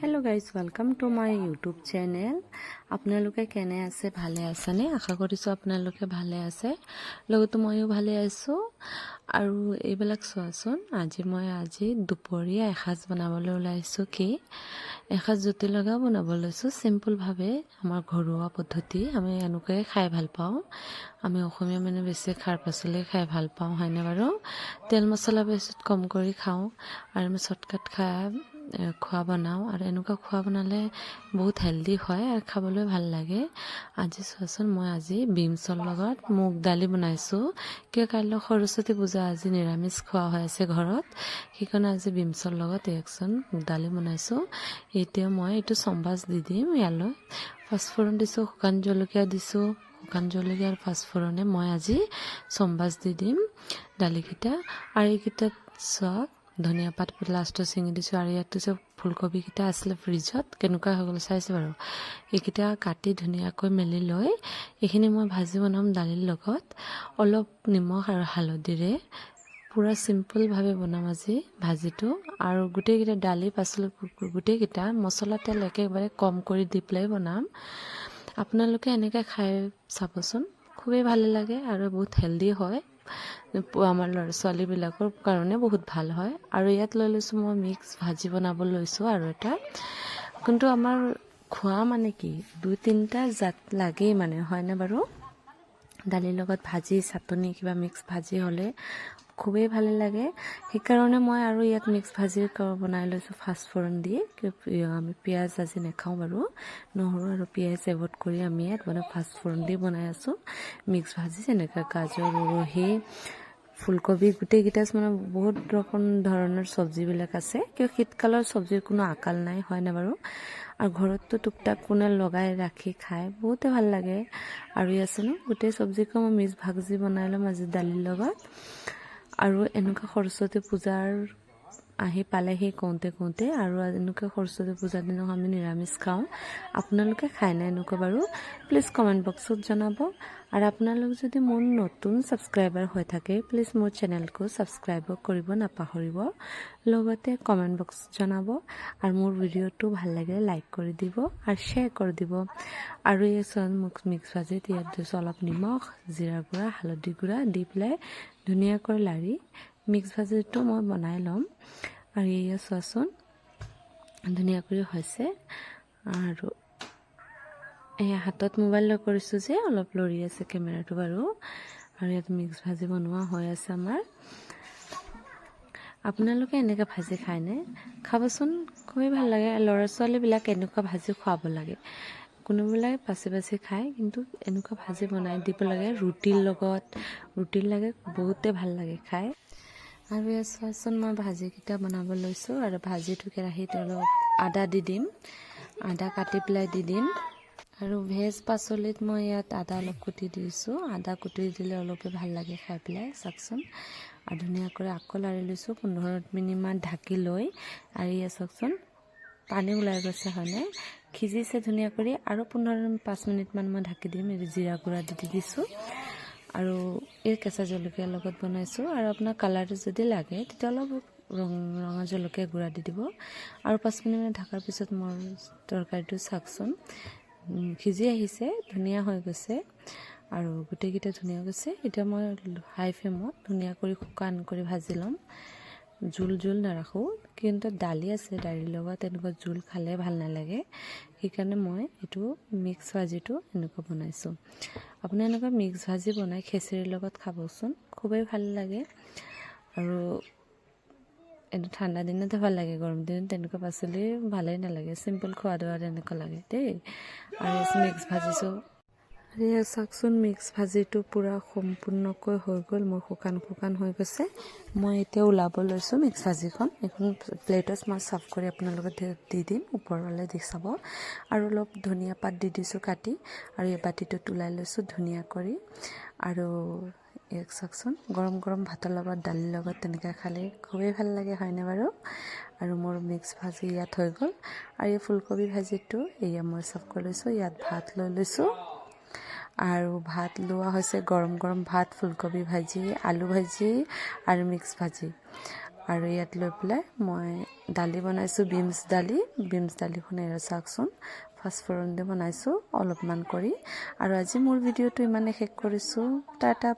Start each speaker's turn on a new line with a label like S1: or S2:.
S1: Hello' guys, welcome to my YouTube channel. আপোনালোকে কেনে আছে? ভালে আছেনে? আশা কৰিছোঁ আপোনালোকে ভালে আছে, লগতো ময়ো ভালে আছোঁ। আৰু এইবিলাক চোৱাচোন, আজি দুপৰীয়া এসাঁজ বনাবলৈ ওলাইছোঁ। কি এসাঁজ জুতি লগা বনাব লৈছোঁ চিম্পুলভাৱে, আমাৰ ঘৰুৱা পদ্ধতি। আমি এনেকৈয়ে খাই ভাল পাওঁ। আমি অসমীয়া মানে বেছি খাৰ পাচলি খাই ভাল পাওঁ, হয়নে বাৰু? তেল মছলা বেছি কম কৰি খাওঁ আৰু আমি চৰ্টকাট খোৱা বনাওঁ। আৰু এনেকুৱা খোৱা বনালে বহুত হেল্ডি হয় আৰু খাবলৈ ভাল লাগে। আজি চোৱাচোন, মই বিমছৰ লগত মুগ দালি বনাইছোঁ। কিয় কাইলৈ সৰস্বতী পূজা, আজি নিৰামিষ খোৱা হৈ আছে ঘৰত, সেইকাৰণে আজি বিমছৰ লগত মুগ দালি বনাইছোঁ। এতিয়া মই এইটো চম্বাছ দি দিম। ইয়ালৈ পাঁচফোৰণ দিছোঁ, শুকান জলকীয়া দিছোঁ। শুকান জলকীয়া আৰু পাঁচফোৰণে মই আজি চম্বাছ দি দিম দালিকেইটা। আৰু এইকেইটাত চোৱা, ধনিয়া পাত লাষ্টত ছিঙি দিছোঁ। আৰু ইয়াতো যে ফুলকবিকেইটা আছিলে ফ্ৰিজত, কেনেকুৱা হৈ গ'ল চাইছে বাৰু? এইকেইটা কাটি ধুনীয়াকৈ মেলি লৈ এইখিনি মই ভাজি বনাম দালিৰ লগত, অলপ নিমখ আৰু হালধিৰে। পূৰা চিম্পুলভাৱে বনাম আজি ভাজিটো। আৰু গোটেইকেইটা দালি পাচলি গোটেইকেইটা মছলা তেল একেবাৰে কম কৰি দি পেলাই বনাম। আপোনালোকে এনেকৈ খাই চাবচোন, খুবেই ভালে লাগে আৰু বহুত হেল্ডি হয়। আমাৰ ল'ৰা ছোৱালীবিলাকৰ কাৰণে বহুত ভাল হয়। আৰু ইয়াত লৈ লৈছোঁ মই মিক্স ভাজি বনাব লৈছোঁ আৰু এটা। কিন্তু আমাৰ খোৱা মানে কি, 2-3টা জাত লাগেই মানে, হয়নে বাৰু? দালিৰ লগত ভাজি, চাটনি, কিবা মিক্স ভাজি হ'লে খুবেই ভালে লাগে। সেইকাৰণে মই আৰু ইয়াত মিক্স ভাজি বনাই লৈছোঁ পাঁচফোৰণ দি। আমি পিঁয়াজ আজি নাখাওঁ বাৰু, নহৰু আৰু পিঁয়াজ এভইড কৰি আমি ইয়াত পাঁচফোৰণ দি বনাই আছোঁ মিক্স ভাজি। যেনেকৈ গাজৰ, উৰহি, ফুলকবি, গোটেইকেইটা মানে বহুত ৰকম ধৰণৰ চব্জিবিলাক আছে। কিয় শীতকালৰ চব্জিৰ কোনো আকাল নাই, হয়নে বাৰু? আৰু ঘৰততো টুকটাক কোনে লগাই ৰাখি খাই বহুতে ভাল লাগে। আৰু আছে ন, গোটেই চব্জিকো মই মিক্স ভাজি বনাই ল'ম আজি দালিৰ লগত। আৰু এনেকুৱা সৰস্বতী পূজাৰ আহি পালেহি কওঁতে আৰু এনেকুৱা সৰস্বতী পূজাৰ দিনাখন আমি নিৰামিষ খাওঁ। আপোনালোকে খায় নাই এনেকুৱা বাৰু? প্লিজ কমেণ্ট বক্সত জনাব। আৰু আপোনালোক যদি মোৰ নতুন ছাবস্ক্ৰাইবাৰ হৈ থাকে, প্লিজ মোৰ চেনেলটো ছাবস্ক্ৰাইব কৰিব নাপাহৰিব। লগতে কমেণ্ট বক্স জনাব। আৰু মোৰ ভিডিঅ'টো ভাল লাগিলে লাইক কৰি দিব আৰু শ্বেয়াৰ কৰি দিব। আৰু এই মিক্স ভাজিত ইয়াত দিছোঁ অলপ নিমখ, জিৰা গুড়া, হালধি গুড়া দি পেলাই ধুনীয়াকৈ লাৰি মিক্স ভাজিটো মই বনাই ল'ম। আৰু এয়া চোৱাচোন, ধুনীয়াকৈ হৈছে। আৰু এয়া হাতত মোবাইল লৈ কৰিছোঁ যে অলপ লৰি আছে কেমেৰাটো বাৰু। আৰু ইয়াত মিক্স ভাজি বনোৱা হৈ আছে আমাৰ। আপোনালোকে এনেকৈ ভাজি খায়নে? খাবচোন, খুবেই ভাল লাগে। ল'ৰা ছোৱালীবিলাক এনেকুৱা ভাজি খুৱাব লাগে। কোনোবিলাক বাচি খায়, কিন্তু এনেকুৱা ভাজি বনাই দিব লাগে ৰুটিৰ লাগে, বহুতে ভাল লাগে খাই। আৰু ইয়াত চোৱাচোন, মই ভাজিকেইটা বনাব লৈছোঁ। আৰু ভাজিটো কেৰাহীত অলপ আদা দি দিম, আদা কাটি পেলাই দি দিম। আৰু ভেজ পাচলিত মই ইয়াত আদা অলপ কুটি দিছোঁ। আদা কুটি দিলে অলপে ভাল লাগে খাই পেলাই, চাওকচোন। আৰু ধুনীয়াকৈ আকৌ লাৰি লৈছোঁ 15 মিনিটমান ঢাকি লৈ। আৰু ইয়াত চাওকচোন, পানী ওলাই গৈছে, হয়নে? সিজিছে ধুনীয়া কৰি। আৰু 5 মিনিটমান মই ঢাকি দিম। জিৰা গুড়া দি দিছোঁ। আৰু এই কেঁচা জলকীয়াৰ লগত বনাইছোঁ। আৰু আপোনাৰ কালাৰটো যদি লাগে তেতিয়া অলপ ৰঙা জলকীয়া গুড়া দি দিব। আৰু 5 মিনিটমান ঢাকাৰ পিছত মোৰ তৰকাৰীটো চাওকচোন, সিজি আহিছে, ধুনীয়া হৈ গৈছে। আৰু গোটেইকেইটা ধুনীয়া গৈছে। এতিয়া মই হাই ফ্লেমত ধুনীয়া কৰি শুকান কৰি ভাজি ল'ম। জোল নাৰাখোঁ, কিন্তু দালি আছে, দালিৰ লগত এনেকুৱা জোল খালে ভাল নালাগে। সেইকাৰণে মই এইটো মিক্স ভাজিটো এনেকুৱা বনাইছোঁ। আপুনি এনেকুৱা মিক্স ভাজি বনাই খিচিৰিৰ লগত খাবচোন, খুবেই ভাল লাগে। আৰু এইটো ঠাণ্ডা দিনতে ভাল লাগে, গৰম দিনত তেনেকুৱা পাচলি ভালেই নালাগে। চিম্পল খোৱা দোৱা তেনেকুৱা লাগে দেই। আৰু মিক্স ভাজিছোঁ। আৰু এয়া চাওকচোন, মিক্স ভাজিটো পূৰা সম্পূৰ্ণকৈ হৈ গ'ল। মোৰ শুকান হৈ গৈছে। মই এতিয়া ওলাব লৈছোঁ মিক্স ভাজিখন। এখন প্লেটত মই চাৰ্ভ কৰি আপোনালোকক দি দিম, ওপৰলৈ দি চাব। আৰু অলপ ধনিয়া পাত দি দিছোঁ কাটি। আৰু এই বাতিটোত ওলাই লৈছোঁ ধুনীয়া কৰি। আৰু ইয়াক চাওকচোন, গৰম ভাতৰ লগত, দালিৰ লগত তেনেকৈ খালে খুবেই ভাল লাগে, হয়নে বাৰু? আৰু মোৰ মিক্স ভাজি ইয়াত হৈ গ'ল। আৰু এই ফুলকবি ভাজিটো এয়া মই চাৰ্ভ কৰি লৈছোঁ। ইয়াত ভাত লৈ লৈছোঁ। আৰু ভাত লোৱা হৈছে গৰম ভাত, ফুলকবি ভাজি, আলু ভাজি আৰু মিক্স ভাজি। আৰু ইয়াত লৈ পেলাই মই দালি বনাইছোঁ, বিমছ দালিখন এৰা চাওকচোন। ফাৰ্ষ্টফুৰণ দি বনাইছোঁ অলপমান কৰি। আৰু আজি মোৰ ভিডিঅ'টো ইমানে শেষ কৰিছোঁ। টাটা।